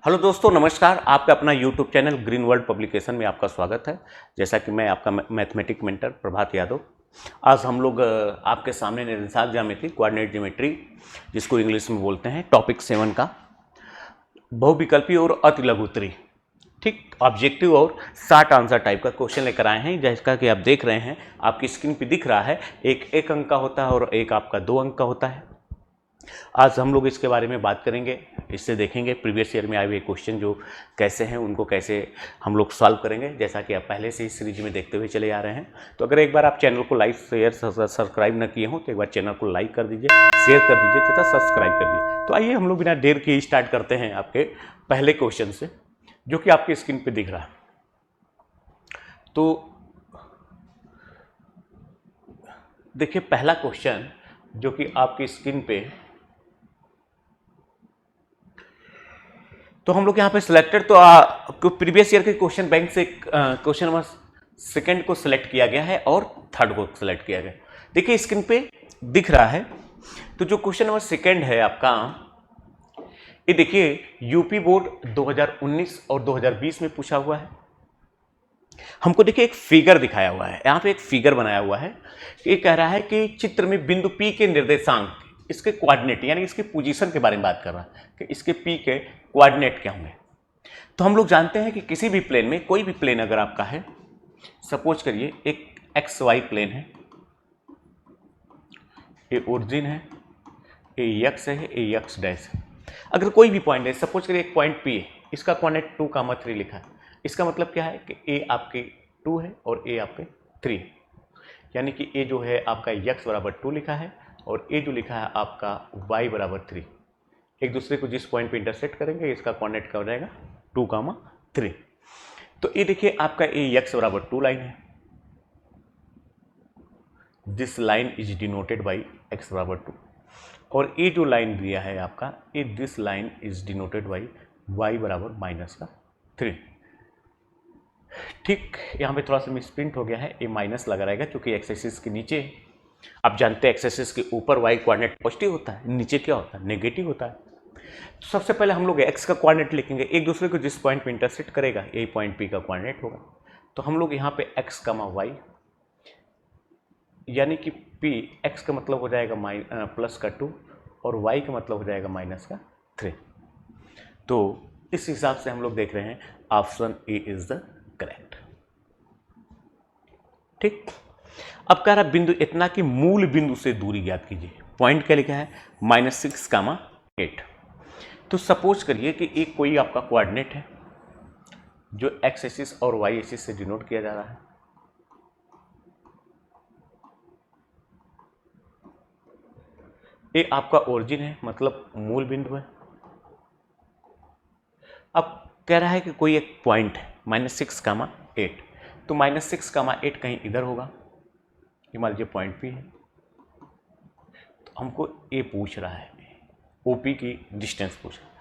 Hello दोस्तों, नमस्कार। आपका अपना YouTube channel green world publication में आपका स्वागत है। जैसा कि मैं आपका मैथमेटिक मेंटर प्रभात यादव। आज हम लोग आपके सामने निरंतर ज्यामिति कोऑर्डिनेट ज्योमेट्री, जिसको इंग्लिश में बोलते हैं, टॉपिक 7 का बहुविकल्पी और अतिलघुत्तरी, ठीक, ऑब्जेक्टिव और शॉर्ट आंसर टाइप का क्वेश्चन लेकर आए हैं। जैसा कि आप देख रहे हैं, आपकी स्क्रीन पे दिख रहा है, एक अंक का होता है और एक आपका 2 अंक का होता है। आज हम लोग इसके बारे में बात करेंगे, इससे देखेंगे प्रीवियस ईयर में आए हुए क्वेश्चन जो कैसे हैं, उनको कैसे हम लोग सॉल्व करेंगे, जैसा कि आप पहले से ही सीरीज में देखते हुए चले आ रहे हैं। तो अगर एक बार आप चैनल को लाइक शेयर सब्सक्राइब न किए हों तो एक बार चैनल को लाइक कर दीजिए, शेयर कर दीजिए तथा सब्सक्राइब कर दीजिए। तो आइए हम लोग बिना देर के स्टार्ट करते हैं आपके पहले क्वेश्चन से, जो कि आपकी स्क्रीन पर दिख रहा है। तो देखिए, पहला क्वेश्चन जो कि आपकी स्क्रीन पे, तो हम लोग यहाँ पे सिलेक्टेड, तो प्रीवियस ईयर के क्वेश्चन बैंक से क्वेश्चन नंबर सेकंड को सिलेक्ट किया गया है और थर्ड को सिलेक्ट किया गया। देखिए स्क्रीन पे दिख रहा है। तो जो क्वेश्चन नंबर सेकंड है आपका, ये देखिए यूपी बोर्ड 2019 और 2020 में पूछा हुआ है। हमको देखिए एक फिगर दिखाया हुआ है, यहाँ पे एक फिगर बनाया हुआ है। ये कह रहा है कि चित्र में बिंदु P के निर्देशांक, इसके कोऑर्डिनेट यानी इसकी पोजीशन के बारे में बात कर रहा है कि इसके P के कोऑर्डिनेट क्या होंगे। तो हम लोग जानते हैं कि किसी भी प्लेन में, कोई भी प्लेन अगर आपका है, सपोज करिए एक एक्स वाई प्लेन है, ये ओरिजिन है, ये एक्स है, ये एक्स डैश है। अगर कोई भी पॉइंट है, सपोज करिए एक पॉइंट P है, इसका कोऑर्डिनेट 2,3 लिखा है। इसका मतलब क्या है कि ए आपके 2 है और ए आपके 3 है, यानी कि ए जो है आपका x बराबर 2 लिखा है और ए जो लिखा है आपका y बराबर 3। एक दूसरे को जिस पॉइंट पे इंटरसेक्ट करेंगे, इसका कोऑर्डिनेट क्या हो जाएगा, 2,3। तो ये देखिए आपका ए x बराबर 2 लाइन है। This line is denoted by x बराबर 2, और ये जो लाइन दिया है आपका, ये this line is denoted by y बराबर -3। ठीक, यहाँ पे थोड़ा सा मिसप्रिंट हो गया है, ये माइनस लगा रहेगा क्योंकि एक्स एक्सिस के नीचे, आप जानते हैं एक्स एक्सिस के ऊपर वाई कोऑर्डिनेट पॉजिटिव होता है, नीचे क्या होता है, नेगेटिव होता है। तो सबसे पहले हम लोग एक्स का कोऑर्डिनेट लिखेंगे, एक दूसरे को जिस पॉइंट पे इंटरसेक्ट करेगा यही पॉइंट पी का कोऑर्डिनेट होगा। तो हम लोग यहाँ पे एक्स कमा वाई, यानी कि पी एक्स का मतलब हो जाएगा प्लस का 2 और वाई का मतलब हो जाएगा -3। तो इस हिसाब से हम लोग देख रहे हैं option A is the correct. ठीक, अब कह रहा बिंदु इतना कि मूल बिंदु से दूरी ज्ञात कीजिए। पॉइंट क्या लिखा है, -6,8। तो सपोज करिए कि एक कोई आपका कोऑर्डिनेट है जो एक्स एक्सिस और वाई एक्सिस से डिनोट किया जा रहा है। ये आपका ओरिजिन है, मतलब मूल बिंदु है। अब कह रहा है कि कोई एक पॉइंट है -6,8, तो -6,8 कहीं इधर होगा, ये मान लीजिए पॉइंट पी है। तो हमको ए पूछ रहा है, ओपी की डिस्टेंस पूछ रहा है।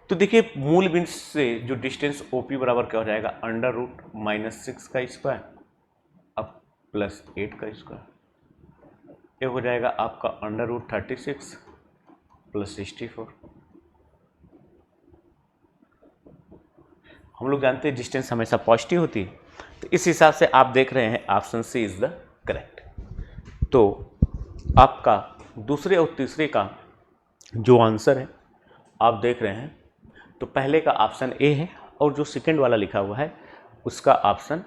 तो देखिए मूल बिंदु से जो डिस्टेंस ओपी बराबर क्या हो जाएगा, √-6 का स्क्वायर अब +8 का स्क्वायर, ये हो जाएगा आपका √36 + 64। हम लोग जानते हैं डिस्टेंस हमेशा पॉजिटिव होती है, तो इस हिसाब से आप देख रहे हैं option C is the correct. तो आपका दूसरे और तीसरे का जो आंसर है आप देख रहे हैं, तो पहले का ऑप्शन ए है और जो सेकंड वाला लिखा हुआ है उसका ऑप्शन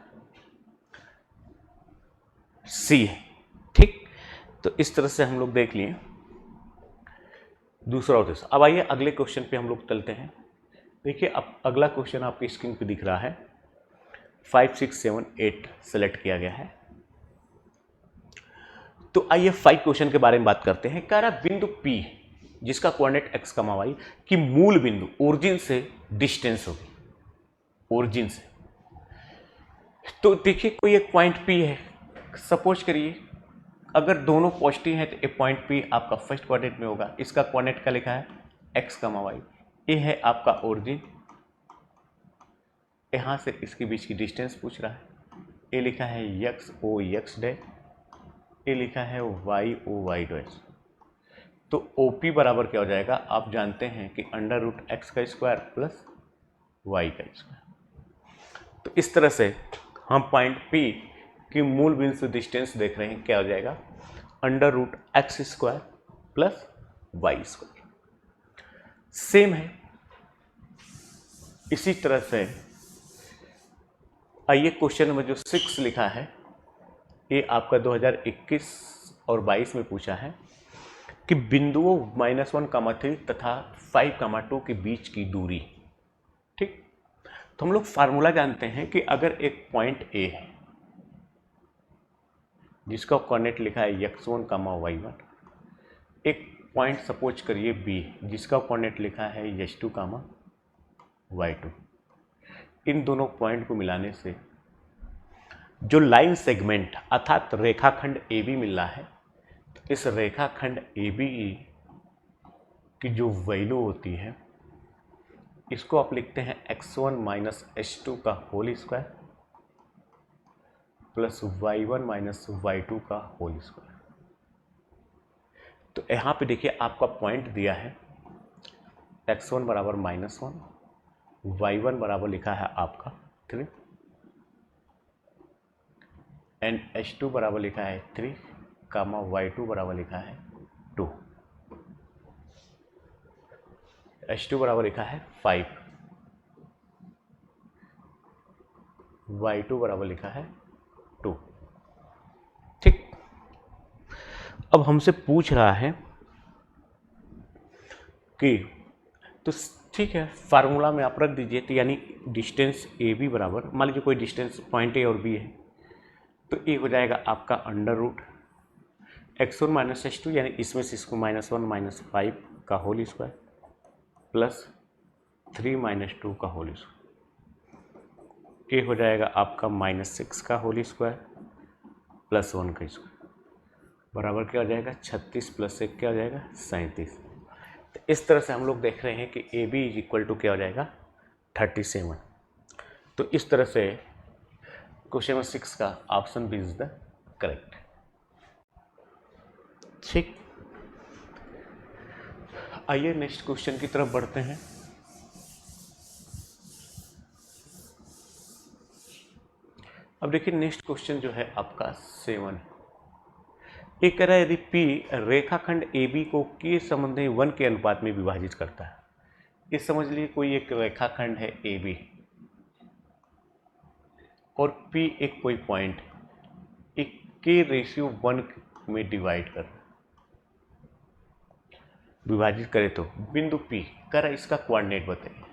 सी है। ठीक, तो इस तरह से हम लोग देख लिए दूसरा और तीसरा। अब आइए अगले क्वेश्चन पे हम लोग चलते हैं। देखिए अब अगला क्वेश्चन आपकी स्क्रीन पे दिख रहा है, 5, 6, 7, 8 सेलेक्ट किया गया है। तो आइए 5 क्वेश्चन के बारे में बात करते हैं। कह रहा बिंदु P जिसका कोऑर्डिनेट x, y की मूल बिंदु ओरिजिन से डिस्टेंस होगी, ओरिजिन से। तो देखिए कोई एक पॉइंट P है, सपोज करिए अगर दोनों पॉजिटिव हैं तो एक पॉइंट P आपका फर्स्ट कोऑर्डिनेट में होगा। इसका कोऑर्डिनेट क्या लिखा है, x, y। ये है आपका ओरिजिन, यहाँ से इसके बीच की डिस्टेंस पूछ रहा है। ये लिखा है x o x डैश, ये लिखा है y o y डैश। तो OP बराबर क्या हो जाएगा, आप जानते हैं कि √x² वाई का स्क्वायर। तो इस तरह से हम पॉइंट P की मूल बिंदु से डिस्टेंस देख रहे हैं, क्या हो जाएगा, under root X square plus Y square. Same है इसी तरह से आइए क्वेश्चन नंबर जो 6 लिखा है, ये आपका 2021 और 22 में पूछा है कि बिंदुओं -1,3 तथा 5,2 के बीच की दूरी। ठीक, तो हम लोग फार्मूला जानते हैं कि अगर एक पॉइंट ए है जिसका कोऑर्डिनेट लिखा है x1, y1, एक पॉइंट सपोज करिए बी जिसका कोऑर्डिनेट लिखा है h2, y2, इन दोनों पॉइंट को मिलाने से जो लाइन सेगमेंट अर्थात रेखाखंड AB मिल रहा है, तो इस रेखाखंड AB की जो वैल्यू होती है इसको आप लिखते हैं x1 माइनस h2 का whole square plus y1 minus y2 का होल स्क्वायर। तो यहाँ पे देखिए आपका पॉइंट दिया है x1 बराबर -1, y1 बराबर लिखा है आपका 3 एंड h2 बराबर लिखा है 3, y2 बराबर लिखा है 2, h2 बराबर लिखा है 5, y2 बराबर लिखा है 2। ठीक, अब हमसे पूछ रहा है कि तो ठीक है, फार्मूला में आप रख दीजिए, तो यानी डिस्टेंस ए बी बराबर, मान लीजिए कोई डिस्टेंस पॉइंट ए और बी है, तो ए हो जाएगा आपका under root x1 minus h2, यानी इसमें से इसको -1 - 5 का होल स्क्वायर प्लस 3 - 2 का होल स्क्वायर। ए हो जाएगा आपका -6 का होल स्क्वायर प्लस 1 का स्क्वायर बराबर क्या हो जाएगा 36 प्लस 1 क्या हो जाएगा 37। तो इस तरह से हम लोग देख रहे हैं कि A B is equal to क्या हो जाएगा 37। तो इस तरह से क्वेश्चन नंबर 6 का option B is the correct. ठीक, आइए नेक्स्ट क्वेश्चन की तरफ बढ़ते हैं। अब देखिए नेक्स्ट क्वेश्चन जो है आपका 7, ये कह रहा है यदि P रेखाखंड AB को के संबंधी 1 के अनुपात में विभाजित करता है। ये समझ लीजिए कोई एक रेखाखंड है AB और P एक कोई पॉइंट एक k/1 में डिवाइड कर विभाजित करे तो बिंदु P कर इसका कोऑर्डिनेट बताइए।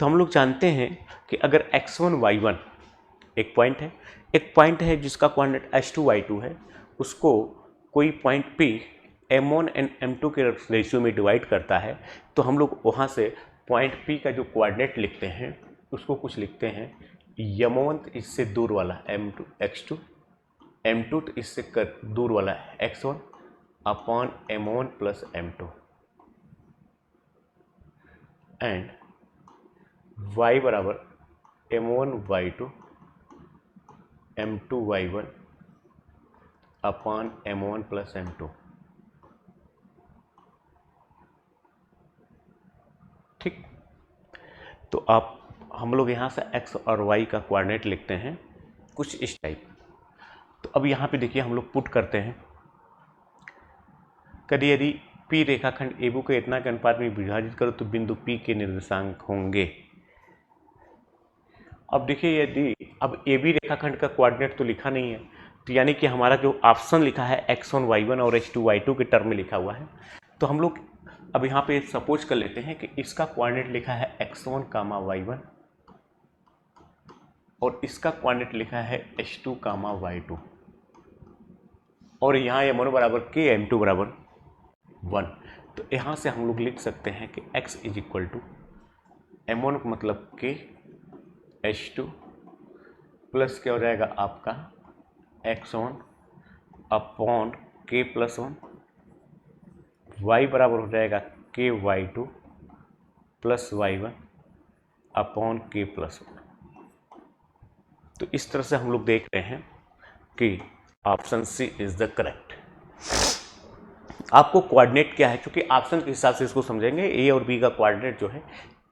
तो हम लोग जानते हैं कि अगर x1 y1 एक पॉइंट है जिसका कोऑर्डिनेट h2 y2 है, उसको कोई point P m1 and m2 के रेशियो में डिवाइड करता है, तो हम लोग वहाँ से पॉइंट P का जो कोऑर्डिनेट लिखते हैं उसको कुछ लिखते हैं m1 इससे दूर वाला m2 x2, m2 तो इससे दूर वाला x1 upon m1 plus m2 and y बराबर m1 y2 m2 y1 upon m1 plus m2। ठीक, तो आप हम लोग यहाँ से x और y का कोऑर्डिनेट लिखते हैं कुछ इस टाइप। तो अब यहाँ पे देखिए हम लोग पुट करते हैं, यदि P रेखाखंड AB को इतना के अनुपात में विभाजित करो तो बिंदु P के निर्देशांक होंगे। अब देखिए यदि अब AB रेखाखंड का कोऑर्डिनेट तो लिखा नहीं है, तो यानी कि हमारा जो ऑप्शन लिखा है x1 y1 और h2 y2 के टर्म में लिखा हुआ है, तो हम लोग अब यहाँ पे सपोज कर लेते हैं कि इसका कोऑर्डिनेट लिखा है x1, y1 और इसका कोऑर्डिनेट लिखा है h2, y2 और यहाँ m1 बराबर k, m2 बराबर 1। तो यहाँ से हम लोग लिख सकते हैं कि x is equal to m1 मतलब k, h2 प्लस क्या हो जाएगा आपका x1 upon k plus 1, y बराबर हो जाएगा k y2 plus y1 upon k plus 1। तो इस तरह से हम लोग देख रहे हैं कि option C is the correct. आपको कोऑर्डिनेट क्या है, क्योंकि ऑप्शन के हिसाब से इसको समझेंगे, ए और बी का कोऑर्डिनेट जो है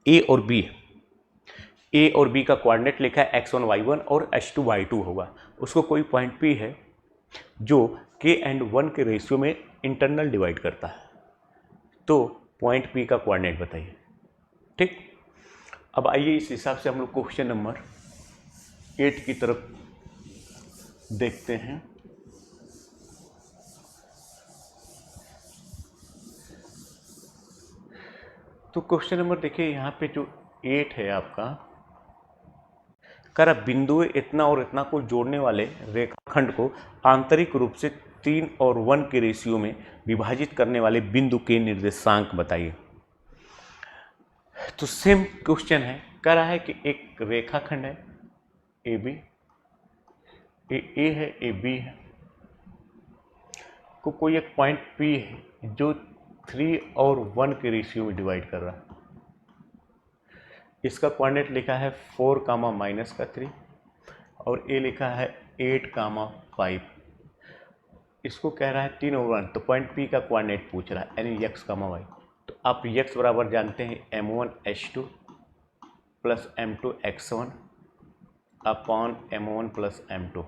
ए और बी, ए और बी का कोऑर्डिनेट लिखा है x1 y1 और h2 y2 होगा, उसको कोई पॉइंट P है जो k एंड 1 के रेशियो में इंटरनल डिवाइड करता है, तो पॉइंट P का कोऑर्डिनेट बताइए। ठीक, अब आइए इस हिसाब से हम लोग क्वेश्चन नंबर 8 की तरफ देखते हैं। तो क्वेश्चन नंबर देखिए, यहाँ पे जो 8 है आपका, कर बिंदु इतना और इतना को जोड़ने वाले रेखाखंड को आंतरिक रूप से 3 और 1 के रेशियो में विभाजित करने वाले बिंदु के निर्देशांक बताइए। तो सेम क्वेश्चन है, कह रहा है कि एक रेखाखंड है ए बी, ए है ए बी है, को कोई एक पॉइंट P है जो 3 और 1 के रेशियो में डिवाइड कर रहा है। इसका कोऑर्डिनेट लिखा है 4 कामा माइनस का 3 और ए लिखा है 8 कामा 5। इसको कह रहा है 3 और 1, तो पॉइंट P का कोऑर्डिनेट पूछ रहा है, यानी x कामा y। तो आप x बराबर जानते हैं m1 h2 plus m2 x1 upon m1 plus m2।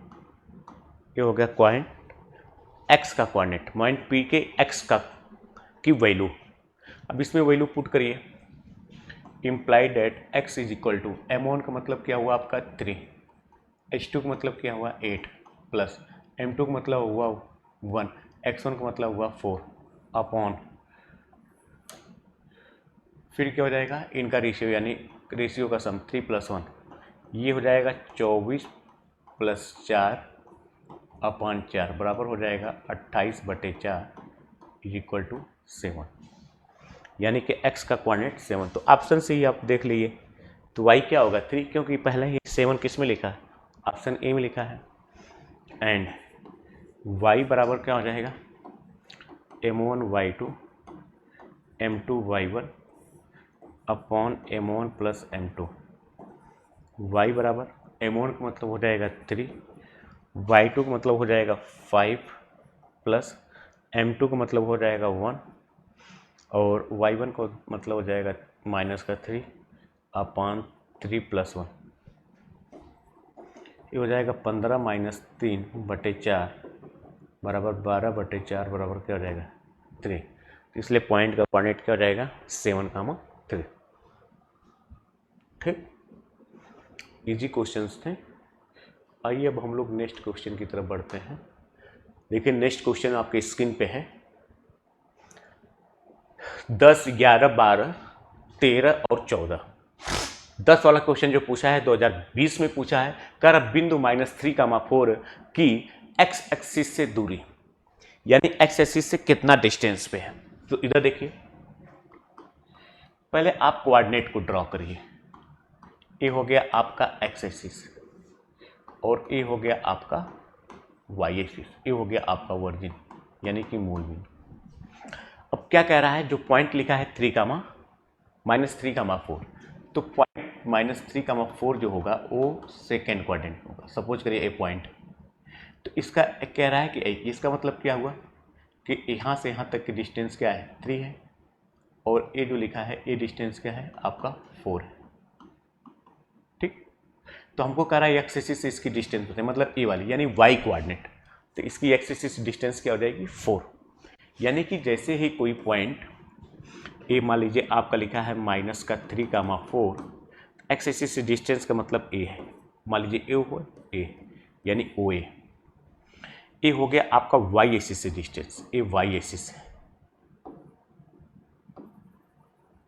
ये हो गया पॉइंट x का कोऑर्डिनेट, पॉइंट P के x का की वैल्यू। अब इसमें वैल्यू पुट करिए, implied at x is equal to m1 का मतलब क्या हुआ आपका 3, h2 का मतलब क्या हुआ 8 प्लस m2 का मतलब हुआ 1, x1 का मतलब हुआ 4 अपॉन, फिर क्या हो जाएगा इनका रेशियो, यानी रेशियो का सम 3 + 1, ये हो जाएगा 24 + 4 अपॉन 4 बराबर हो जाएगा 28/4 इज इक्वल टू 7, यानी कि x का कोऑर्डिनेट 7। तो ऑप्शन से ही आप देख लीजिए, तो y क्या होगा 3, क्योंकि पहले ही 7 किस में लिखा है, ऑप्शन ए में लिखा है। एंड y बराबर क्या हो जाएगा m1 y2 m2 y1 upon m1 plus m2। y बराबर m1 का मतलब हो जाएगा 3, y2 का मतलब हो जाएगा 5 प्लस m2 का मतलब हो जाएगा 1 और y1 को मतलब हो जाएगा माइनस का 3 अपॉन 3 + 1। ये हो जाएगा 15 - 3/4 बराबर 12/4 बराबर क्या हो जाएगा 3। तो इसलिए पॉइंट का कोऑर्डिनेट क्या हो जाएगा 7, 3। ठीक, इजी क्वेश्चंस थे। आइए अब हम लोग नेक्स्ट क्वेश्चन की तरफ बढ़ते हैं। देखिए नेक्स्ट क्वेश्चन आपके स्क्रीन पे है, 10, 11, 12, 13 और 14। 10 वाला क्वेश्चन जो पूछा है 2020 में पूछा है, कर बिंदु -3,4 की x एक्सिस से दूरी, यानी x एक्सिस से कितना डिस्टेंस पे है। तो इधर देखिए, पहले आप कोऑर्डिनेट को ड्रॉ करिए। ये हो गया आपका x एक्सिस और ये हो गया आपका y एक्सिस, ये हो गया आपका वर्जिन यानी कि मूल बिंदु। अब क्या कह रहा है, जो पॉइंट लिखा है 3,-3,4, तो पॉइंट -3,4 जो होगा वो सेकेंड क्वाड्रेंट होगा। सपोज करिए ए पॉइंट, तो इसका कह रहा है कि इसका मतलब क्या हुआ कि यहाँ से यहाँ तक की डिस्टेंस क्या है 3 है, और ये जो लिखा है ये डिस्टेंस क्या है आपका 4 है। ठीक, तो हमको कह रहा है एक्स एक्सिस से इसकी डिस्टेंस बताए, मतलब ए वाली यानी वाई कोऑर्डिनेट, तो इसकी एक्स एक्सिस डिस्टेंस क्या हो जाएगी 4। यानी कि जैसे ही कोई पॉइंट ए मान लीजिए आपका लिखा है -3,4, एक्स एक्सिस से डिस्टेंस का मतलब ए है, मान लीजिए ए हो ए यानी ओ ए हो गया आपका वाई एक्सिस से डिस्टेंस, ए वाई एक्सिस है,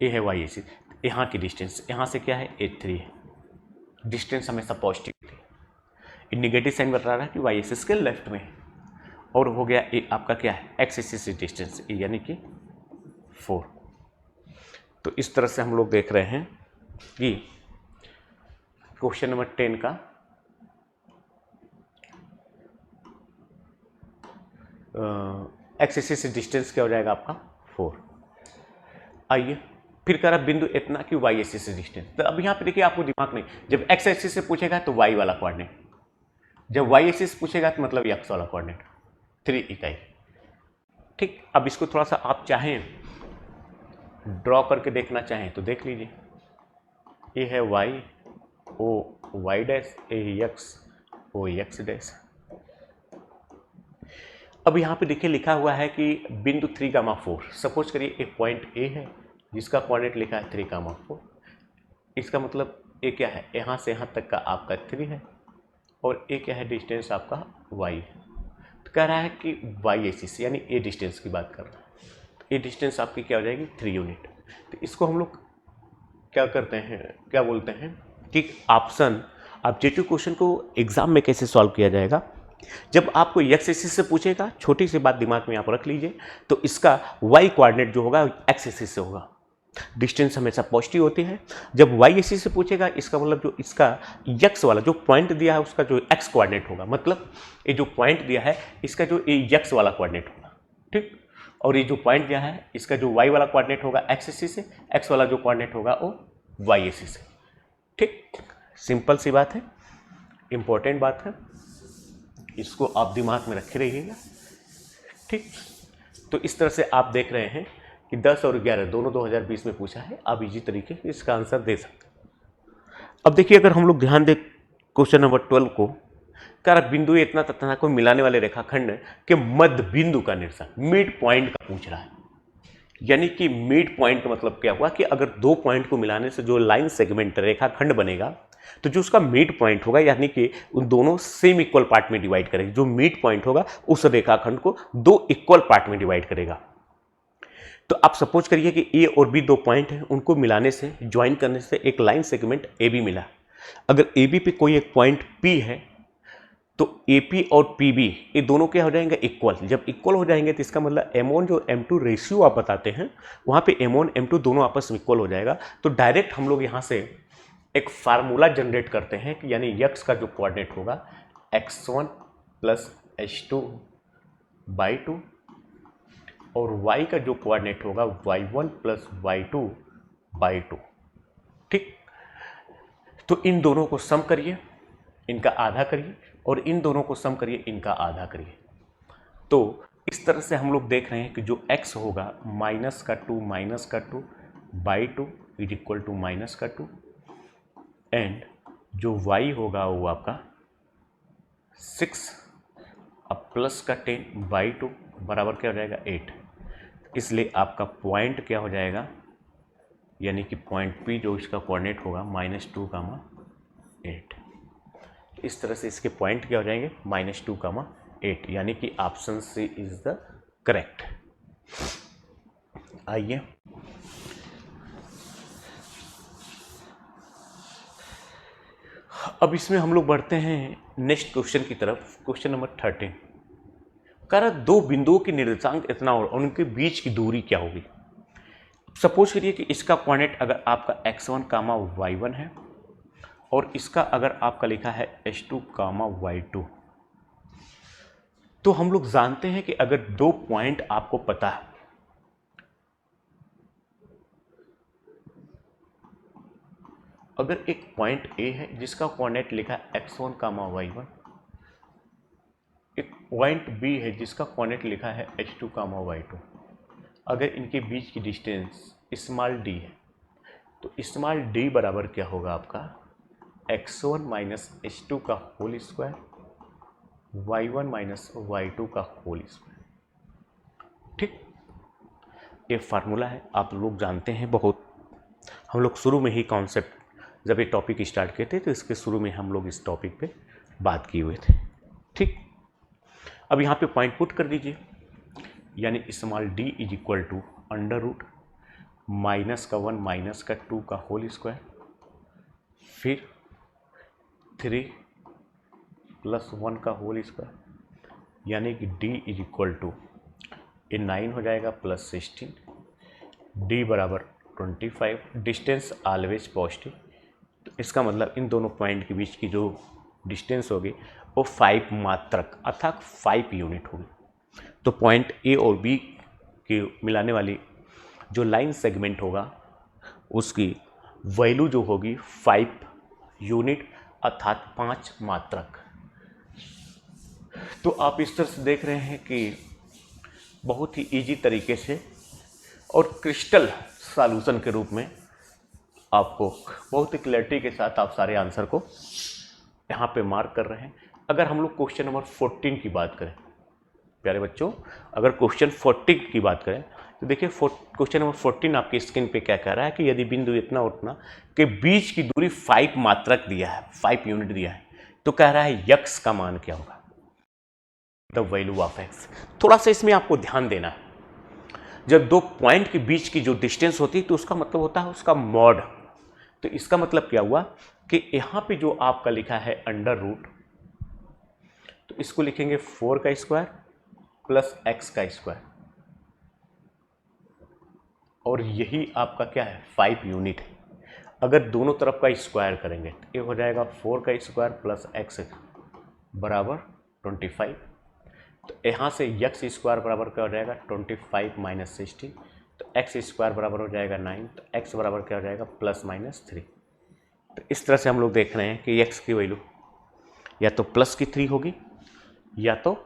ए है वाई एक्सिस, यहाँ की डिस्टेंस यहाँ से क्या है A3 है, डिस्टेंस हमेशा पॉजिटिव थी, निगेटिव साइन बता रहा है कि वाई एक्सिस के लेफ्ट में है। और हो गया ए आपका क्या है एक्स एक्सिस से डिस्टेंस ए यानी कि 4। तो इस तरह से हम लोग देख रहे हैं कि क्वेश्चन नंबर 10 का एक्स एक्सिस से डिस्टेंस क्या हो जाएगा आपका 4। आइए फिर कह रहा बिंदु इतना कि वाई एक्सिस से डिस्टेंस, तो अब यहाँ पे देखिए आपको दिमाग में, जब एक्स एक्सिस से पूछेगा तो वाई वाला कोऑर्डिनेट, जब वाई एक्सिस पूछेगा तो मतलब एक्स वाला कोऑर्डिनेट 3 इकाई। ठीक, अब इसको थोड़ा सा आप चाहें ड्रॉ करके देखना चाहें तो देख लीजिए। ए है वाई ओ वाई डैश, ए है एक्स ओ एक्स डैश। अब यहाँ पे देखिए लिखा हुआ है कि बिंदु 3,4। सपोज करिए एक पॉइंट ए है जिसका कोऑर्डिनेट लिखा है 3,4। इसका मतलब ए क्या है, यहाँ से यहाँ तक का आपका 3 है और ए क्या है, डिस्टेंस आपका y है। तो कह रहा है कि वाई एक्सिस यानी ए डिस्टेंस की बात कर रहा है। तो ए डिस्टेंस आपकी क्या हो जाएगी, 3 यूनिट। तो इसको हम लोग क्या करते हैं, क्या बोलते हैं कि ऑप्शन ऑब्जेक्टिव क्वेश्चन को एग्जाम में कैसे सॉल्व किया जाएगा। जब आपको एक्स एक्सिस से पूछेगा, छोटी सी बात दिमाग में आप रख लीजिए, तो इसका वाई कोऑर्डिनेट जो होगा एक्स एक्सिस से होगा। डिस्टेंस हमेशा पॉजिटिव होती है। जब वाई एक्सिस से पूछेगा, इसका मतलब जो इसका एक्स वाला जो पॉइंट दिया है उसका जो एक्स कोऑर्डिनेट होगा, मतलब ये जो पॉइंट दिया है इसका जो एक्स वाला कोऑर्डिनेट होगा, ठीक। और ये जो पॉइंट दिया है इसका जो वाई वाला कोऑर्डिनेट होगा एक्स एक्सिस से, एक्स वाला जो कोऑर्डिनेट होगा वो वाई एक्सिस से, ठीक। सिंपल सी बात है, इंपॉर्टेंट बात है, इसको आप दिमाग में रखे रहिएगा, ठीक। तो इस तरह से आप देख रहे हैं कि 10 और 11 दोनों 2020 में पूछा है। आप इजी तरीके से इसका आंसर दे सकते हैं। अब देखिए अगर हम लोग ध्यान दें क्वेश्चन नंबर 12 को, कर बिंदु इतना तथा को मिलाने वाले रेखाखंड के मध्य बिंदु का निरसन, मिड पॉइंट का पूछ रहा है। यानी कि मिड पॉइंट का मतलब क्या हुआ कि अगर दो पॉइंट को मिलाने से जो लाइन सेगमेंट रेखाखंड बनेगा, तो जो उसका मिड पॉइंट होगा यानी कि उन दोनों सेम इक्वल पार्ट में डिवाइड करेगा। जो मिड पॉइंट होगा उस रेखाखंड को दो इक्वल पार्ट में डिवाइड करेगा। तो आप सपोज करिए कि ए और बी दो पॉइंट हैं, उनको मिलाने से, ज्वाइन करने से एक लाइन सेगमेंट ए बी मिला। अगर ए बी पे कोई एक पॉइंट पी है तो ए पी और पी बी ये दोनों क्या हो जाएंगे, इक्वल। जब इक्वल हो जाएंगे तो इसका मतलब M1 जो M2 रेशियो आप बताते हैं वहाँ पे M1 M2 दोनों आपस में इक्वल हो जाएगा। तो डायरेक्ट हम लोग यहाँ से एक फार्मूला जनरेट करते हैं कि यानी x का जो कोऑर्डिनेट होगा x1 प्लस h2/2 और y का जो कोऑर्डिनेट होगा y1 प्लस y2/2, ठीक। तो इन दोनों को सम करिए, इनका आधा करिए, और इन दोनों को सम करिए, इनका आधा करिए। तो इस तरह से हम लोग देख रहे हैं कि जो x होगा -2 इज इक्वल टू -2, एंड जो y होगा वो आपका 6 अब +10/2 बराबर क्या हो जाएगा, 8। इसलिए आपका पॉइंट क्या हो जाएगा, यानी कि पॉइंट P जो इसका कोऑर्डिनेट होगा -2, 8। इस तरह से इसके पॉइंट क्या हो जाएंगे, -2, 8, यानी कि option C is the correct. आइए अब इसमें हम लोग बढ़ते हैं नेक्स्ट क्वेश्चन की तरफ। क्वेश्चन नंबर 13 कह रहा दो बिंदुओं के निर्देशांक इतना और उनके बीच की दूरी क्या होगी। सपोज करिए कि इसका कोऑर्डिनेट अगर आपका x1, y1 है और इसका अगर आपका लिखा है h2, y2, तो हम लोग जानते हैं कि अगर दो पॉइंट आपको पता है, अगर एक पॉइंट A है जिसका कोऑर्डिनेट लिखा है x1, y1, एक पॉइंट B है जिसका कोऑर्डिनेट लिखा है h2, y2, अगर इनके बीच की डिस्टेंस स्मॉल d है तो स्मॉल d बराबर क्या होगा आपका x1 माइनस h2 का whole square, y1 minus y2 का होल स्क्वायर, ठीक। ये फार्मूला है, आप लोग जानते हैं। बहुत हम लोग शुरू में ही कॉन्सेप्ट जब ये टॉपिक स्टार्ट किए थे तो इसके शुरू में हम लोग इस टॉपिक पे बात किए हुए थे, ठीक। अब यहाँ पे पॉइंट पुट कर दीजिए, यानी small d is equal to √-1 -2 का होल स्क्वायर, फिर 3 + 1 का होल स्क्वायर, यानी कि d इज इक्वल टू ये 9 हो जाएगा +16, d बराबर 25। डिस्टेंस ऑलवेज पॉजिटिव, तो इसका मतलब इन दोनों पॉइंट के बीच की जो डिस्टेंस होगी वो 5 मात्रक अर्थात 5 यूनिट होगी। तो पॉइंट A और B के मिलाने वाली जो लाइन सेगमेंट होगा उसकी वैल्यू जो होगी 5 यूनिट अर्थात 5 मात्रक। तो आप इस तरह से देख रहे हैं कि बहुत ही इजी तरीके से और क्रिस्टल सॉल्यूशन के रूप में आपको बहुत ही क्लैरिटी के साथ आप सारे आंसर को यहाँ पे मार्क कर रहे हैं। अगर हम लोग क्वेश्चन नंबर 14 की बात करें प्यारे बच्चों, अगर क्वेश्चन 14 की बात करें तो देखिए क्वेश्चन नंबर 14 आपकी स्क्रीन पे क्या कह रहा है कि यदि बिंदु इतना उतना के बीच की दूरी 5 मात्रक दिया है, 5 यूनिट दिया है, तो कह रहा है यक्स का मान क्या होगा, द वैल्यू ऑफ एक्स। थोड़ा सा इसमें आपको ध्यान देना है, जब दो पॉइंट के बीच की जो डिस्टेंस होती है तो उसका मतलब होता है उसका मॉड। तो इसका मतलब क्या हुआ कि यहां पे जो आपका लिखा है अंडर रूट, तो इसको लिखेंगे 4 का स्क्वायर प्लस एक्स का स्क्वायर, और यही आपका क्या है 5 यूनिट है। अगर दोनों तरफ का स्क्वायर करेंगे तो ये हो जाएगा 4 का स्क्वायर प्लस एक्स बराबर 25। तो यहाँ से यक्स स्क्वायर बराबर क्या हो जाएगा 25 माइनस 60, तो एक्स स्क्वायर बराबर हो जाएगा 9, तो एक्स बराबर क्या हो जाएगा +-3। तो इस तरह से हम लोग देख रहे हैं कि एक्स की वैल्यू या तो प्लस की 3 होगी या तो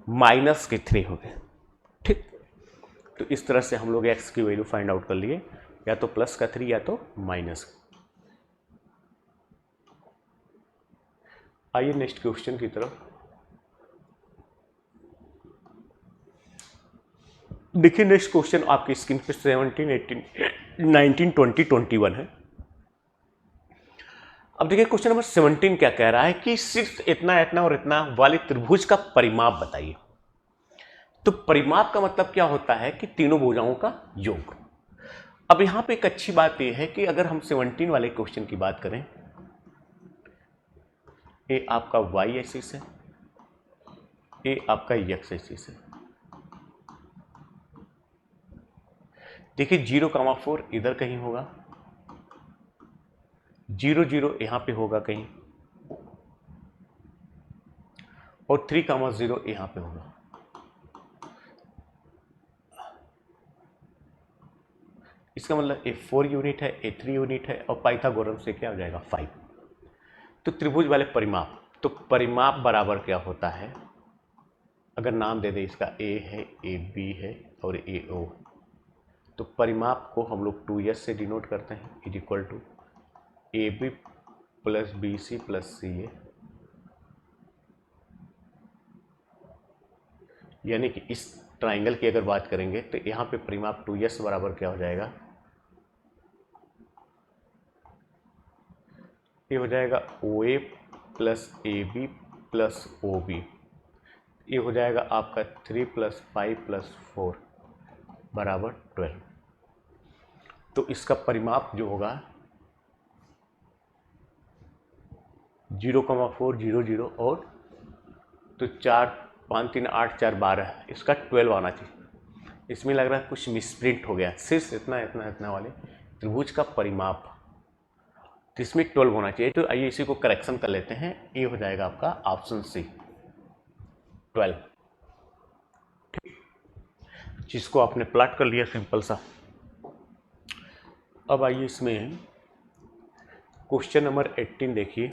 माइनस की 3 होगी। ठीक, तो इस तरह से हम लोग एक्स की वैल्यू फाइंड आउट कर लिए, या तो प्लस का 3 या तो माइनस। आइए नेक्स्ट क्वेश्चन की तरफ। देखिए नेक्स्ट क्वेश्चन आपकी स्क्रीन पे 17, 18, 19, 20, 21 है। अब देखिए क्वेश्चन नंबर 17 क्या कह रहा है कि सिर्फ इतना इतना और इतना वाले त्रिभुज का परिमाप बताइए। तो परिमाप का मतलब क्या होता है कि तीनों भुजाओं का योग। अब यहां पे एक अच्छी बात यह है कि अगर हम 17 वाले क्वेश्चन की बात करें, ये आपका वाई एक्सिस है, ये आपका एक्स एक्सिस है। देखिए 0,4 इधर कहीं होगा, 0,0 यहां पे होगा कहीं, और 3,0 यहां पे होगा। इसका मतलब ए 4 यूनिट है, ए 3 यूनिट है, और पाइथागोरस से क्या हो जाएगा 5। तो त्रिभुज वाले परिमाप, तो परिमाप बराबर क्या होता है, अगर नाम दे दे इसका ए है, ए बी है और ए ओ, तो परिमाप को हम लोग 2s से डिनोट करते हैं, is equal to A B plus B C plus C A, यानी कि इस ट्राइंगल की अगर बात करेंगे तो यहाँ पे परिमाप 2s बराबर क्या हो जाएगा, ये हो जाएगा O A plus A B plus O B, ये हो जाएगा आपका 3 + 5 + 4 बराबर 12। तो इसका परिमाप जो होगा 0,4 0 0 और तो 4 5 3 8 4 12, इसका 12 आना चाहिए। इसमें लग रहा है कुछ मिसप्रिंट हो गया, सिर्फ इतना इतना इतना वाले त्रिभुज का परिमाप, तो इसमें 12 होना चाहिए। तो आइए इसी को करेक्शन कर लेते हैं, ये हो जाएगा आपका ऑप्शन सी 12, जिसको आपने प्लॉट कर लिया सिंपल सा। अब आइए इसमें क्वेश्चन नंबर 18 देखिए,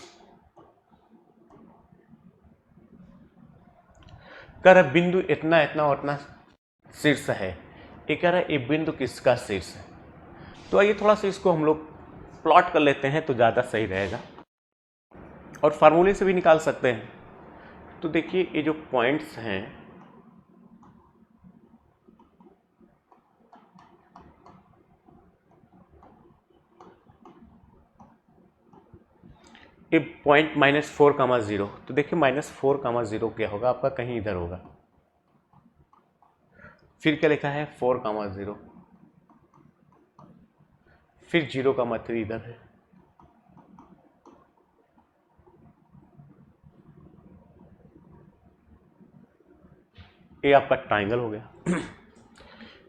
कह रहा बिंदु इतना इतना और इतना शीर्ष है, ये कह रहा है ये बिंदु किसका शीर्ष है। तो आइए थोड़ा सा इसको हम लोग प्लॉट कर लेते हैं तो ज़्यादा सही रहेगा, और फार्मूले से भी निकाल सकते हैं। तो देखिए ये जो पॉइंट्स हैं, ये पॉइंट -4,0, तो देखिए -4,0 क्या होगा आपका, कहीं इधर होगा। फिर क्या लिखा है 4,0, फिर 0,3 इधर है, ये आपका ट्राइंगल हो गया।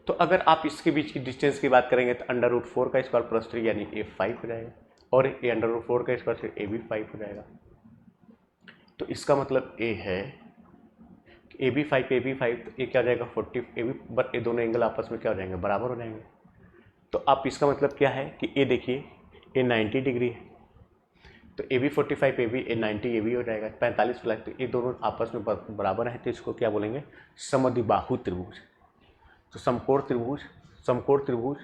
तो अगर आप इसके बीच की डिस्टेंस की बात करेंगे तो √4 का स्क्वायर प्लस 3 यानी ए 5 हो जाएगा, और ये √4 का स्क्वायर फिर ए भी 5 हो जाएगा। तो इसका मतलब ए है कि ए बी 5 तो ये क्या हो जाएगा 40, ए बी, बट ये दोनों एंगल आपस में क्या हो जाएंगे, बराबर हो जाएंगे। तो आप इसका मतलब क्या है कि ये देखिए ये 90 डिग्री है, तो A B 45 A B, A 90 A B हो जाएगा 45 प्लस, तो ये दोनों आपस में बराबर है, तो इसको क्या बोलेंगे समद्विबाहु त्रिभुज। तो समकोण त्रिभुज, समकोण त्रिभुज,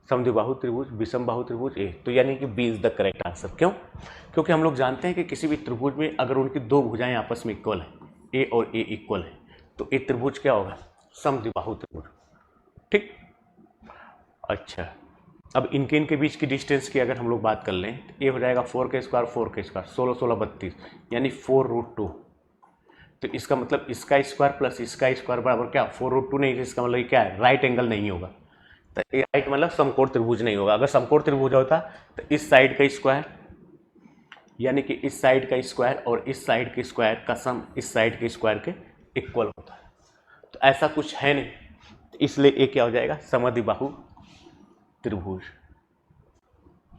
समद्विबाहु त्रिभुज, विषम बाहु त्रिभुज ए। तो यानी कि B is the correct answer. क्यों? क्योंकि हम लोग जानते हैं कि किसी भी त्रिभुज में अगर उनकी दो भुजाएं आपस में इक्वल है, ए और ए इक्वल है, तो ए त्रिभुज क्या होगा? समद्विबाहु त्रिभुज। ठीक। अच्छा, अब इनके बीच की डिस्टेंस की अगर हम लोग बात कर लें तो ये हो जाएगा 4 के स्क्वायर 4 के स्क्वायर 16 16 32 यानी 4√2। तो इसका मतलब इसका स्क्वायर प्लस इसका स्क्वायर बराबर क्या? 4√2 नहीं, इसका मतलब ये क्या है? राइट एंगल नहीं होगा। तो ये राइट मतलब समकोण त्रिभुज नहीं होगा। अगर समकोण त्रिभुज होता तो इस साइड का स्क्वायर यानी कि इस साइड का स्क्वायर और इस साइड के स्क्वायर का सम इस साइड के स्क्वायर के इक्वल होता है। तो ऐसा कुछ है नहीं, तो इसलिए ये क्या हो जाएगा? समद्विबाहु त्रिभुज।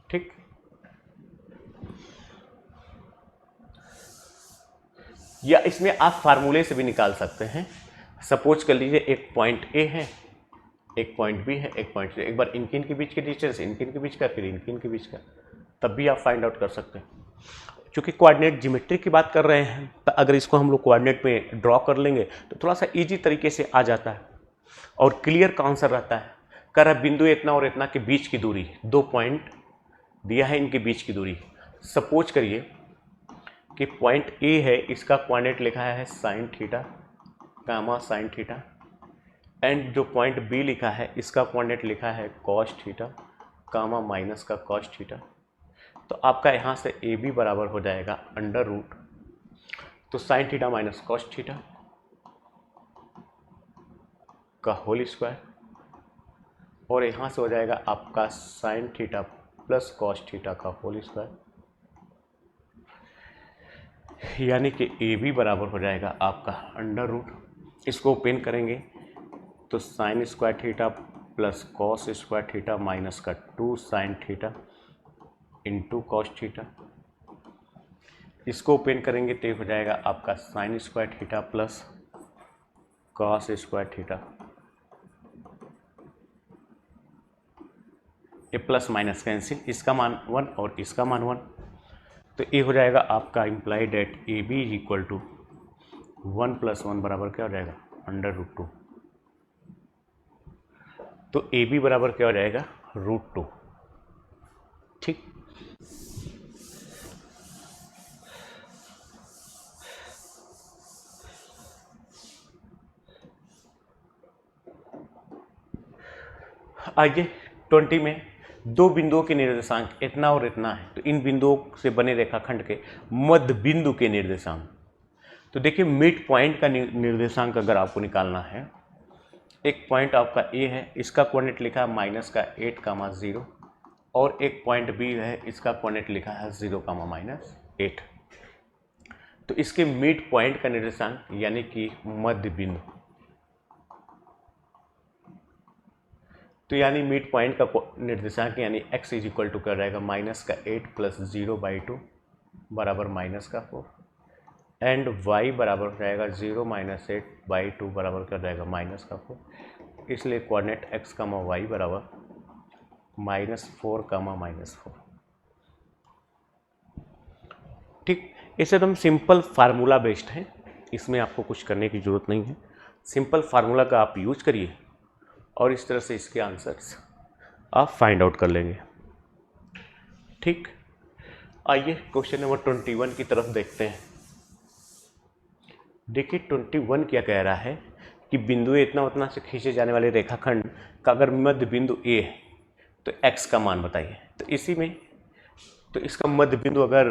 ठीक। या इसमें आप फार्मूले से भी निकाल सकते हैं। सपोज कर लीजिए एक पॉइंट ए है, एक पॉइंट बी है, एक पॉइंट सी। एक बार इनके बीच के डिस्टेंस, इनके बीच का, फिर इनके बीच का, तब भी आप फाइंड आउट कर सकते हैं। चूंकि कोऑर्डिनेट ज्योमेट्री की बात कर रहे हैं तो अगर इसको हम लोग कोऑर्डिनेट में ड्रॉ कर लेंगे तो थोड़ा सा इजी तरीके से आ जाता है और क्लियर का आंसर रहता है। कर रहा बिंदु इतना और इतना के बीच की दूरी, 2 पॉइंट दिया है, इनके बीच की दूरी। सपोज करिए कि पॉइंट ए है, इसका कोऑर्डिनेट लिखा है sine theta comma sine theta, and जो पॉइंट बी लिखा है इसका कोऑर्डिनेट लिखा है कॉस थीटा कामा माइनस का कॉस थीटा। तो आपका यहाँ से ए बी बराबर हो जाएगा अंडर रूट, तो sine theta minus cos theta का होल स्क्वायर, और यहाँ से हो जाएगा आपका sine theta plus cos theta का होल स्क्वायर, यानी कि ए बी बराबर हो जाएगा आपका अंडर रूट। इसको ओपन करेंगे तो sine square theta plus cos square theta minus का 2 sine theta into cos theta. इसको ओपन करेंगे तो हो जाएगा आपका sine square theta plus cos square theta. ये प्लस माइनस कैंसिल, इसका मान 1 और इसका मान 1, तो ये हो जाएगा आपका implied at A B is equal to 1 + 1 बराबर क्या हो जाएगा? Under root 2। तो ए बी बराबर क्या हो जाएगा? √2। ठीक। आइए 20 में दो बिंदुओं के निर्देशांक इतना और इतना है, तो इन बिंदुओं से बने रेखाखंड के मध्य बिंदु के निर्देशांक। तो देखिए मिड पॉइंट का निर्देशांक अगर आपको निकालना है, एक पॉइंट आपका ए है, इसका कोऑर्डिनेट लिखा है माइनस का 8, 0, और एक पॉइंट बी है, इसका कोऑर्डिनेट लिखा है 0, -8। तो इसके मिड पॉइंट का निर्देशांक यानी कि मध्य बिंदु, तो यानी मिड पॉइंट का निर्देशांक यानी x इज इक्वल टू क्या रहेगा? -8 + 0/2 बराबर -4, एंड y बराबर हो जाएगा 0 - 8/2 बराबर क्या रहेगा? -4। इसलिए कोऑर्डिनेट x, y बराबर -4, -4। ठीक। इसे एकदम सिंपल फार्मूला बेस्ड है, इसमें आपको कुछ करने की ज़रूरत नहीं है। सिंपल फार्मूला का आप यूज करिए और इस तरह से इसके आंसर्स आप फाइंड आउट कर लेंगे। ठीक। आइए क्वेश्चन नंबर 21 की तरफ देखते हैं। देखिए 21 क्या कह रहा है कि बिंदु इतना उतना से खींचे जाने वाले रेखाखंड का अगर मध्य बिंदु ए है तो x का मान बताइए। तो इसी में तो इसका मध्य बिंदु अगर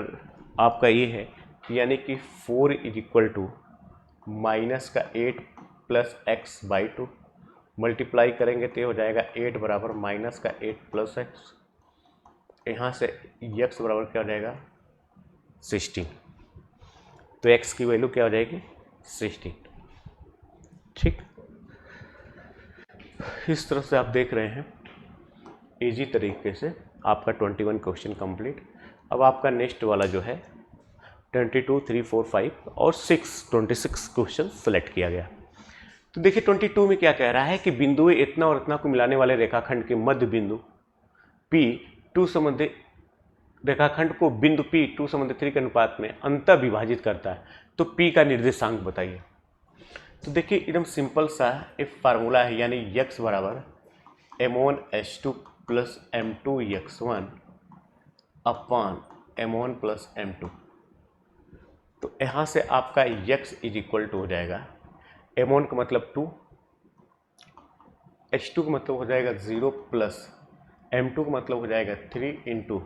आपका ये है यानी कि 4 is equal to -8 + x/2 multiply करेंगे तो हो जाएगा 8 बराबर -8 + x, यहाँ से x बराबर क्या हो जाएगा? 16। तो x की वैल्यू क्या हो जाएगी? 16। ठीक। इस तरह से आप देख रहे हैं इजी तरीके से आपका 21 क्वेश्चन कंप्लीट। अब आपका नेक्स्ट वाला जो है 22, 3, 4, 5 और 26 क्वेश्चन सेलेक्ट किया गया। तो देखिए 22 में क्या कह रहा है कि बिंदु इतना और इतना को मिलाने वाले रेखाखंड के मध्य बिंदु P 2 संबंधी रेखाखंड को बिंदु P 2 संबंधी 3 के अनुपात में अंतः विभाजित करता है, तो P का निर्देशांक बताइए। तो देखिए एकदम सिंपल सा एक फार्मूला है, यानी x बराबर m1 s2 plus m2x1 upon m1 plus m2। तो यहाँ से आपका x इज इक्वल टू हो जाएगा m1 का मतलब 2, h2 का मतलब हो जाएगा 0 प्लस m2 का मतलब हो जाएगा 3 इंटू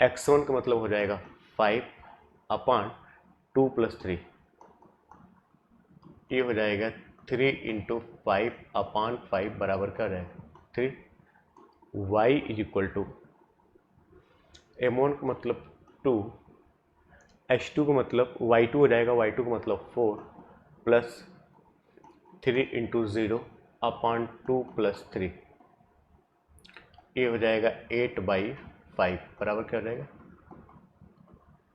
x1 का मतलब हो जाएगा 5 अपॉन 2 प्लस 3, ये हो जाएगा 3 इंटू 5 अपॉन 5 बराबर क्या हो जाएगा 3। y is equal to m1 का मतलब 2, h2 का मतलब y2 हो जाएगा, y2 का मतलब 4 प्लस 3 इंटू 0 अपॉन 2 प्लस 3, ये हो जाएगा 8/5 बराबर क्या हो जाएगा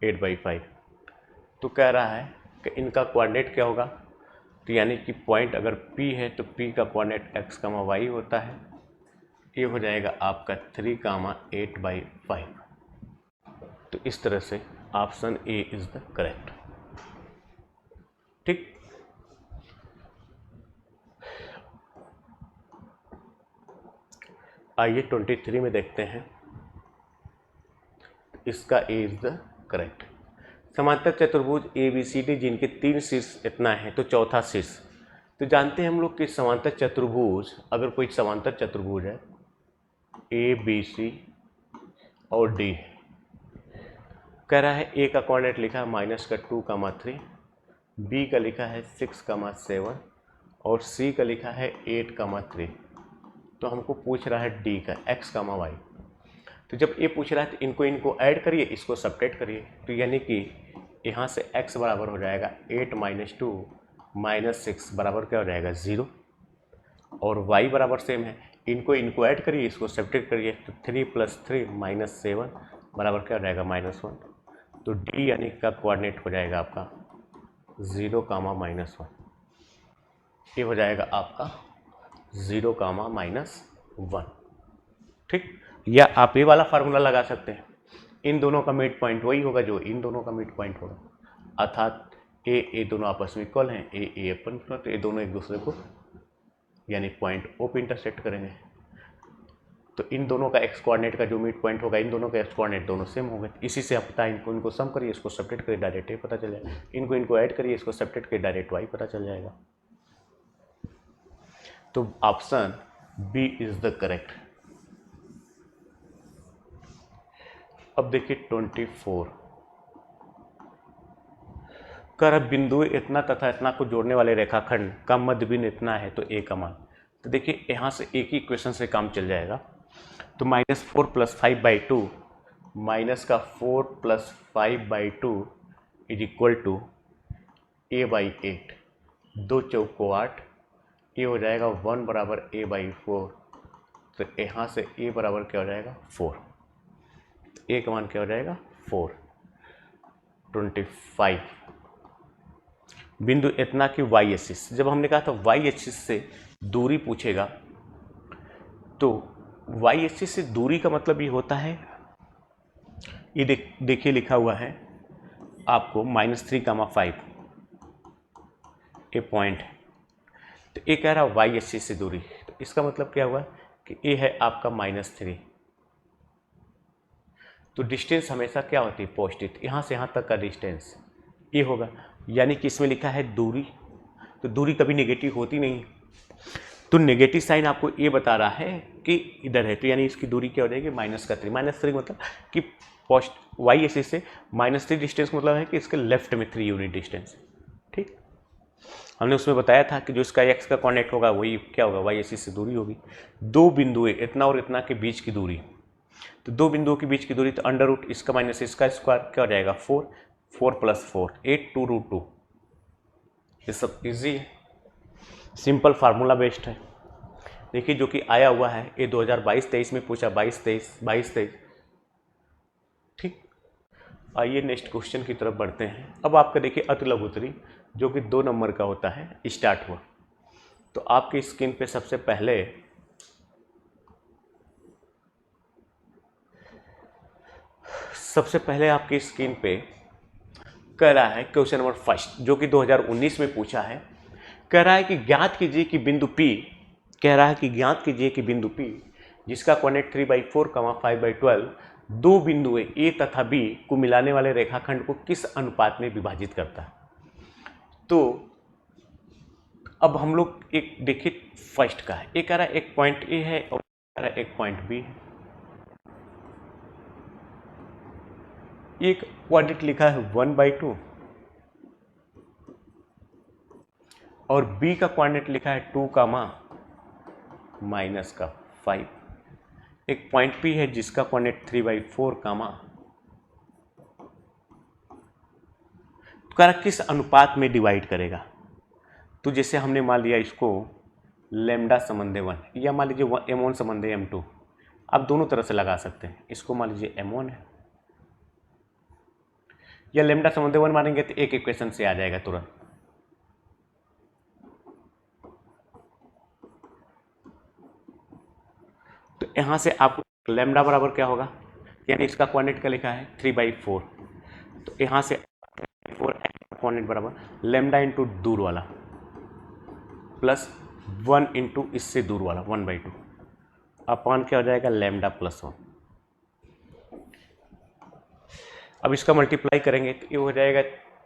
8/5। तो कह रहा है कि इनका कोऑर्डिनेट क्या होगा, तो यानी कि पॉइंट अगर P है तो P का कोऑर्डिनेट x, y होता है, ये हो जाएगा आपका 3, 8/5। तो इस तरह से option A is the correct. ठीक, आइए 23 में देखते हैं, इसका ए इज द करेक्ट। समांतर चतुर्भुज ABCD जिनके 3 शीर्ष इतना है तो चौथा शीर्ष। तो जानते हैं हम लोग कि समांतर चतुर्भुज, अगर कोई समांतर चतुर्भुज है ABC और D, कह रहा है A का कोऑर्डिनेट लिखा है -2, 3, B का लिखा है 6, 7 और C का लिखा है 8, 3। तो हमको पूछ रहा है D का x, y। तो जब ये पूछ रहा है तो इनको ऐड करिए, इसको सब्ट्रैक्ट करिए। तो यानी कि यहाँ से x बराबर हो जाएगा 8 - 2 - 6 बराबर क्या हो जाएगा 0, और y बराबर सेम है, इनको ऐड करिए, इसको सब्ट्रैक्ट करिए। तो 3 + 3 - 7 बराबर क्या हो जाएगा -1। तो D यानी का कोऑर्डिनेट हो जाएगा आपका 0, -1। ये हो जाएगा आपका 0, -1। ठीक, या आप ये वाला फार्मूला लगा सकते हैं, इन दोनों का मिड पॉइंट वही होगा जो इन दोनों का मिड पॉइंट होगा, अर्थात ए दोनों आपस में इक्वल हैं, ए अपन, तो ये दोनों एक दूसरे को यानी पॉइंट O पे इंटरसेक्ट करेंगे। तो इन दोनों का एक्स कोऑर्डिनेट का जो मिड पॉइंट होगा, इन दोनों का एक्स कोऑर्डिनेट दोनों सेम होंगे। इसी से आप पता है, इनको सम करिए, इसको सब्ट्रैक्ट करिए, डायरेक्ट ए पता चल जाएगा। इनको ऐड करिए, इसको सब्ट्रैक्ट करिए, डायरेक्ट वाई पता चल जाएगा। तो option B is the correct. अब देखिए 24, कर बिंदु इतना तथा इतना को जोड़ने वाले रेखाखंड का मध्य बिंदु इतना है तो ए का मान। तो देखिए यहाँ से एक ही इक्वेशन से काम चल जाएगा। तो -4 + 5/2 -4 + 5/2 इज इक्वल टू a/8, 2 चौको 8, ये हो जाएगा 1 बराबर a/4। तो यहाँ से a बराबर क्या हो जाएगा 4, a का मान क्या हो जाएगा 4। 25 बिंदु इतना की y एक्सिस, जब हमने कहा था y एक्सिस से दूरी पूछेगा, तो y एक्सिस से दूरी का मतलब ये होता है, ये देखिए लिखा हुआ है आपको -3, 5 ये पॉइंट है। तो ये कह रहा है y एक्सिस से दूरी, तो इसका मतलब क्या हुआ कि ये है आपका -3। तो डिस्टेंस हमेशा क्या होती है पॉजिटिव, यहाँ से यहाँ तक का डिस्टेंस ये होगा, यानी कि इसमें लिखा है दूरी, तो दूरी कभी नेगेटिव होती नहीं। तो नेगेटिव साइन आपको ये बता रहा है कि इधर है, तो यानी इसकी दूरी क्या हो जाएगी -3। -3 मतलब कि y एक्सिस से -3 डिस्टेंस मतलब है कि इसके लेफ्ट में 3 यूनिट डिस्टेंस। ठीक, हमने उसमें बताया था कि जो इसका x का कोऑर्डिनेट होगा वही क्या होगा y एक्सिस से दूरी होगी। दो बिंदु इतना और इतना के बीच की दूरी, तो दो बिंदुओं के बीच की दूरी, तो √ इसका माइनस इसका स्क्वायर क्या हो जाएगा 4, 4 + 4 8, 2 √2। ये सब इजी है, सिंपल फार्मूला बेस्ड है। देखिए जो कि आया हुआ है ये 2022-23 में पूछा, 22-23। ठीक, आइए नेक्स्ट क्वेश्चन की तरफ बढ़ते हैं। अब आपका देखिए अति लघुत्तरी जो कि 2 नंबर का होता है स्टार्ट हुआ। तो आपकी स्क्रीन पे सबसे पहले आपकी स्क्रीन पे कह रहा है क्वेश्चन नंबर फर्स्ट जो कि 2019 में पूछा है। कह रहा है कि ज्ञात कीजिए कि बिंदु P, कह रहा है कि ज्ञात कीजिए कि बिंदु P जिसका कोऑर्डिनेट 3/4, 5/12 दो बिंदु ए तथा बी को मिलाने वाले रेखाखंड को किस अनुपात में विभाजित करता है। तो अब हम लोग एक देखिए फर्स्ट का है, एक कह रहा है एक पॉइंट ए है और कह रहा है एक पॉइंट बी है। एक कोऑर्डिनेट लिखा है 1/2 और बी का कोऑर्डिनेट लिखा है 2, -5। एक पॉइंट पी है जिसका कोऑर्डिनेट 3/4, तो किस अनुपात में डिवाइड करेगा। तो जैसे हमने मान लिया इसको लैम्डा संबंध 1 या मान लीजिए m1 संबंध m2, आप दोनों तरह से लगा सकते हैं। इसको मान लीजिए m1 है या लैम्डा संबंध 1 मानेंगे तो एक इक्वेशन से आ जाएगा तुरंत। तो यहाँ से आपको लैम्डा बराबर क्या होगा, यानी इसका कोऑर्डिनेट का लिखा है 3/4, तो यहाँ से 4 कोऑर्डिनेट बराबर लैम्डा इंटू दूर वाला प्लस 1 इंटू इससे दूर वाला 1/2 अपान क्या हो जाएगा लैम्डा +1। अब इसका मल्टीप्लाई करेंगे तो ये हो जाएगा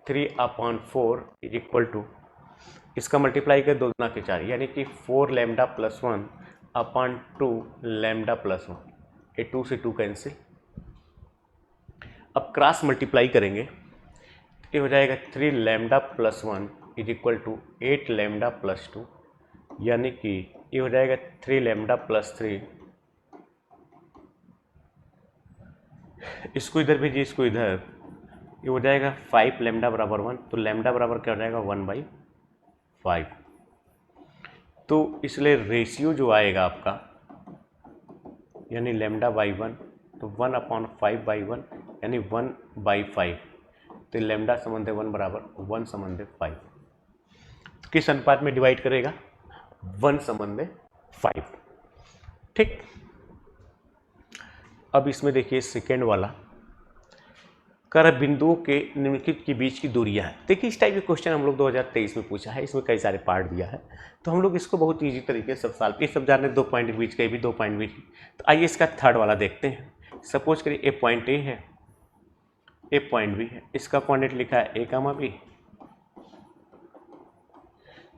3/4 इज इक्वल टू, इसका मल्टीप्लाई कर 2 दूना के 4 यानी कि 4 लैम्डा +1 अपान 2 लैम्डा +1। ये 2 से 2 कैंसिल। अब क्रॉस मल्टीप्लाई करेंगे ये हो जाएगा 3 lambda +1 is equal to 8 lambda +2, यानी कि ये हो जाएगा 3 लैम्डा +3। इसको इधर भेजिए, इसको इधर, ये हो जाएगा 5 लैम्डा बराबर 1, तो लैम्डा बराबर क्या हो जाएगा 1/5। तो इसलिए रेशियो जो आएगा आपका यानी लैम्डा/1 तो 1/5/1 यानी 1/5, तो लैम्डा संबंध 1 बराबर 1/5। किस अनुपात में डिवाइड करेगा 1/5। ठीक। अब इसमें देखिए सेकेंड वाला कर बिंदुओं के निम्नलिखित के बीच की दूरियां हैं। देखिए इस टाइप के क्वेश्चन हम लोग 2023 में पूछा है, इसमें कई सारे पार्ट दिया है, तो हम लोग इसको बहुत इजी तरीके से सब साल ये सब जाने 2 पॉइंट के बीच का, भी 2 पॉइंट बीच। तो आइए इसका थर्ड वाला देखते हैं। सपोज करिए ए पॉइंट ए है, ए पॉइंट बी है, इसका कोऑर्डिनेट लिखा है ए, बी।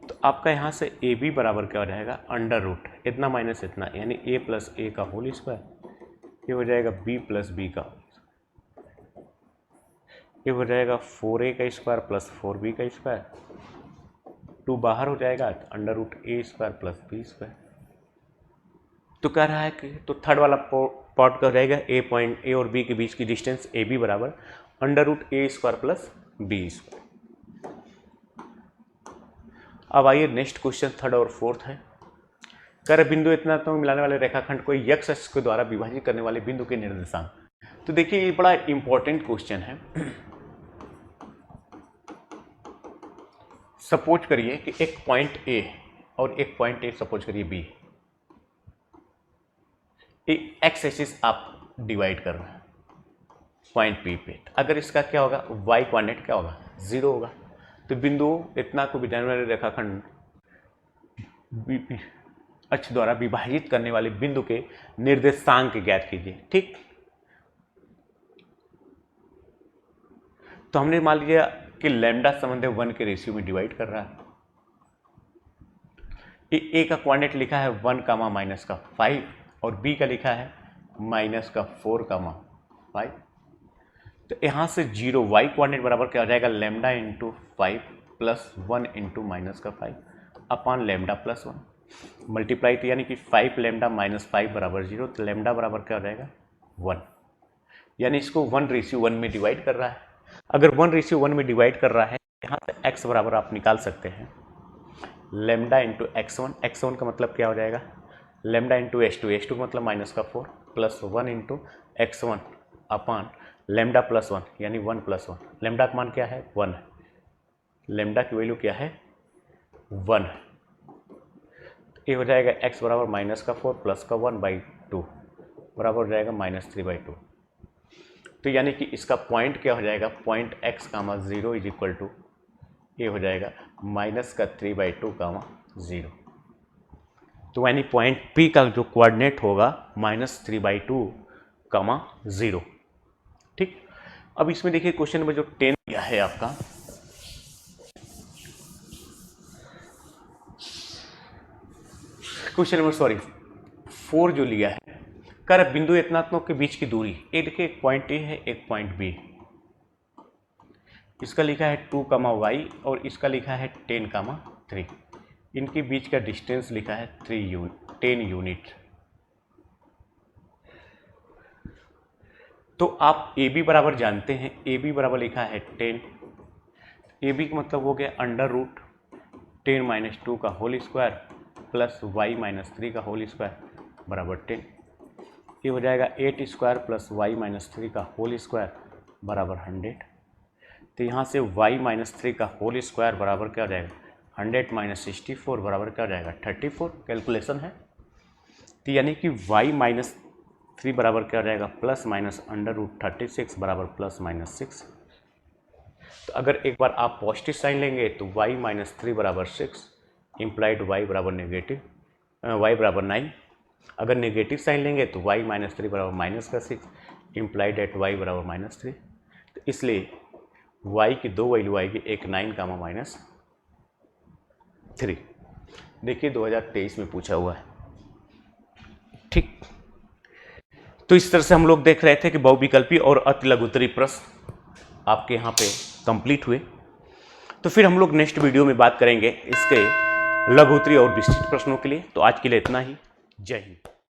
तो आपका यहाँ से ए बी बराबर क्या हो जाएगा √ इतना माइनस इतना, यानी a + a का होल स्क्वायर, ये हो जाएगा b + b का, ये हो जाएगा 4a का स्क्वायर प्लस 4b का स्क्वायर, 2 बाहर हो जाएगा तो √a² + b²। तो कह रहा है कि तो थर्ड वाला पार्ट का हो जाएगा ए पॉइंट ए और बी के बीच की डिस्टेंस ए बी बराबर √a² + b²। अब आइए नेक्स्ट क्वेश्चन थर्ड और फोर्थ है। कर बिंदु इतना तो मिलाने वाले रेखाखंड को x अक्ष के द्वारा विभाजित करने वाले बिंदु के निर्देशांक। तो देखिए ये बड़ा इंपॉर्टेंट क्वेश्चन है। सपोज करिए कि एक पॉइंट ए और एक पॉइंट ए सपोज करिए बी, एक्स एक्सिस आप डिवाइड कर रहे हैं पॉइंट पी पे, अगर इसका क्या होगा वाई कोऑर्डिनेट क्या होगा 0 होगा। तो बिंदु इतना को मिलाने वाले रेखाखंड बी अक्ष द्वारा विभाजित करने वाले बिंदु के निर्देशांक ज्ञात कीजिए। ठीक, तो हमने मान लिया कि लैम्डा संबंध 1 के रेशियो में डिवाइड कर रहा है। ए का कोऑर्डिनेट लिखा है 1, -5 और बी का लिखा है -4, 5। तो यहाँ से 0 वाई कोऑर्डिनेट बराबर क्या हो जाएगा लैम्डा × 5 + 1 × -5 अपान लैम्डा +1 मल्टीप्लाई, तो यानी कि 5 लैम्डा -5 बराबर 0, तो लैम्डा बराबर क्या हो जाएगा 1, यानी इसको 1:1 में डिवाइड कर रहा है। अगर 1:1 में डिवाइड कर रहा है यहाँ से x बराबर आप निकाल सकते हैं लैम्डा × x1, x1 का मतलब क्या हो जाएगा लैम्डा × h2, h2 का मतलब -4 + 1 × x1 अपान लैम्डा +1 यानी 1 + 1। लैम्डा का मान क्या है 1 है, लैम्डा की वैल्यू क्या है 1 है। ये हो जाएगा x बराबर -4 + 1/2 बराबर हो जाएगा -3/2। तो यानी कि इसका पॉइंट क्या हो जाएगा point x, 0 is equal to ये हो जाएगा -3/2, 0। तो यानी पॉइंट P का जो कोऑर्डिनेट होगा -3/2, 0। ठीक, अब इसमें देखिए क्वेश्चन नंबर जो 10 दिया है आपका, क्वेश्चन नंबर 4 जो लिया है, कर बिंदु एतनात्मकों के बीच की दूरी, ये देखिए एक पॉइंट ए है एक पॉइंट बी, इसका लिखा है 2, y और इसका लिखा है 10, 3। इनके बीच का डिस्टेंस लिखा है 10 यूनिट। तो आप ए बी बराबर जानते हैं, ए बी बराबर लिखा है 10, ए बी का मतलब हो गया √10 - 2 का होल स्क्वायर प्लस y - 3 का होल स्क्वायर बराबर 10। ये हो जाएगा 8 स्क्वायर प्लस y - 3 का होल स्क्वायर बराबर 100। तो यहाँ से y - 3 का होल स्क्वायर बराबर क्या हो जाएगा, 100 - 64 बराबर क्या हो जाएगा, 34। कैलकुलेशन है, तो यानी कि y - 3 बराबर क्या हो जाएगा, ±√36 बराबर ±6। तो अगर एक बार आप पॉजिटिव साइन लेंगे तो y - 3 बराबर 6, इम्प्लाइड y बराबर नेगेटिव, y बराबर 9। अगर नेगेटिव साइन लेंगे तो y - 3 बराबर -6, इम्प्लाइड एट y बराबर -3। तो इसलिए y की दो वैल्यू आएगी, एक 9, -3। देखिए 2023 में पूछा हुआ है। ठीक, तो इस तरह से हम लोग देख रहे थे कि बहुविकल्पी और अतिलघुत्तरी प्रश्न आपके यहाँ पे कंप्लीट हुए। तो फिर हम लोग नेक्स्ट वीडियो में बात करेंगे इसके लघुत्तरी और विशिष्ट प्रश्नों के लिए। तो आज के लिए इतना ही। जय हिंद।